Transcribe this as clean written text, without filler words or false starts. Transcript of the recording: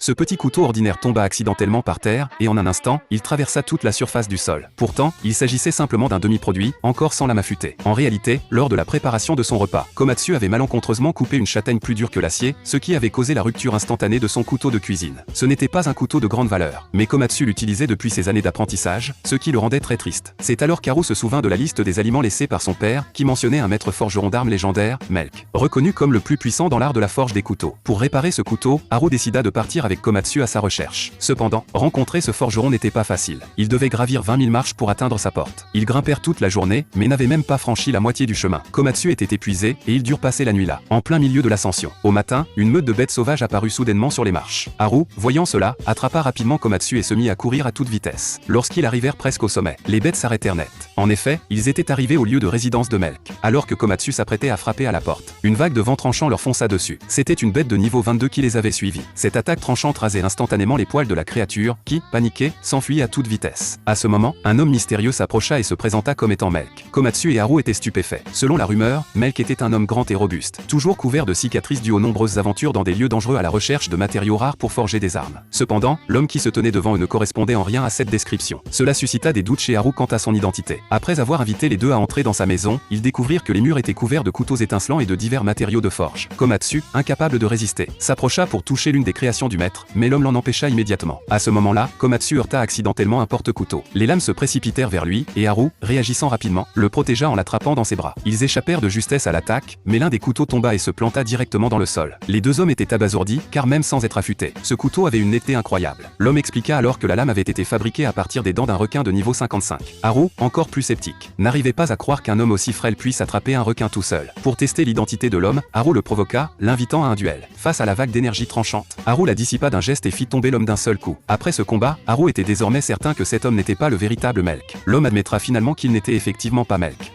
Ce petit couteau ordinaire tomba accidentellement par terre, et en un instant, il traversa toute la surface du sol. Pourtant, il s'agissait simplement d'un demi-produit, encore sans lame affûtée. En réalité, lors de la préparation de son repas, Komatsu avait malencontreusement coupé une châtaigne plus dure que l'acier, ce qui avait causé la rupture instantanée de son couteau de cuisine. Ce n'était pas un couteau de grande valeur, mais Komatsu l'utilisait depuis ses années d'apprentissage, ce qui le rendait très triste. C'est alors qu'Haru se souvint de la liste des aliments laissés par son père, qui mentionnait un maître forgeron d'armes légendaire, Melk, reconnu comme le plus puissant dans l'art de la forge des couteaux. Pour réparer ce couteau, Haru décida de partir avec Komatsu à sa recherche. Cependant, rencontrer ce forgeron n'était pas facile. Il devait gravir 20 000 marches pour atteindre sa porte. Ils grimpèrent toute la journée, mais n'avaient même pas franchi la moitié du chemin. Komatsu était épuisé, et ils durent passer la nuit là, en plein milieu de l'ascension. Au matin, une meute de bêtes sauvages apparut soudainement sur les marches. Haru, voyant cela, attrapa rapidement Komatsu et se mit à courir à toute vitesse. Lorsqu'ils arrivèrent presque au sommet, les bêtes s'arrêtèrent net. En effet, ils étaient arrivés au lieu de résidence de Melk. Alors que Komatsu s'apprêtait à frapper à la porte, une vague de vent tranchant leur fonça dessus. C'était une bête de niveau 22 qui les avait suivis. Cette attaque tranchante rasait instantanément les poils de la créature, qui, paniquée, s'enfuit à toute vitesse. À ce moment, un homme mystérieux s'approcha et se présenta comme étant Melk. Komatsu et Haru étaient stupéfaits. Selon la rumeur, Melk était un homme grand et robuste, toujours couvert de cicatrices dues aux nombreuses aventures dans des lieux dangereux à la recherche de matériaux rares pour forger des armes. Cependant, l'homme qui se tenait devant eux ne correspondait en rien à cette description. Cela suscita des doutes chez Haru quant à son identité. Après avoir invité les deux à entrer dans sa maison, ils découvrirent que les murs étaient couverts de couteaux étincelants et de divers matériaux de forge. Komatsu, incapable de résister, s'approcha pour toucher l'une des créations du maître, mais l'homme l'en empêcha immédiatement. À ce moment-là, Komatsu heurta accidentellement un porte-couteau. Les lames se précipitèrent vers lui, et Haru, réagissant rapidement, le protégea en l'attrapant dans ses bras. Ils échappèrent de justesse à l'attaque, mais l'un des couteaux tomba et se planta directement dans le sol. Les deux hommes étaient abasourdis, car même sans être affûtés, ce couteau avait une netteté incroyable. L'homme expliqua alors que la lame avait été fabriquée à partir des dents d'un requin de niveau 55. Haru, encore plus sceptique, n'arrivait pas à croire qu'un homme aussi frêle puisse attraper un requin tout seul. Pour tester l'identité de l'homme, Haru le provoqua, l'invitant à un duel. Face à la vague d'énergie tranchante, Haru la dissipa d'un geste et fit tomber l'homme d'un seul coup. Après ce combat, Haru était désormais certain que cet homme n'était pas le véritable Melk. L'homme admettra finalement qu'il n'était effectivement pas Melk.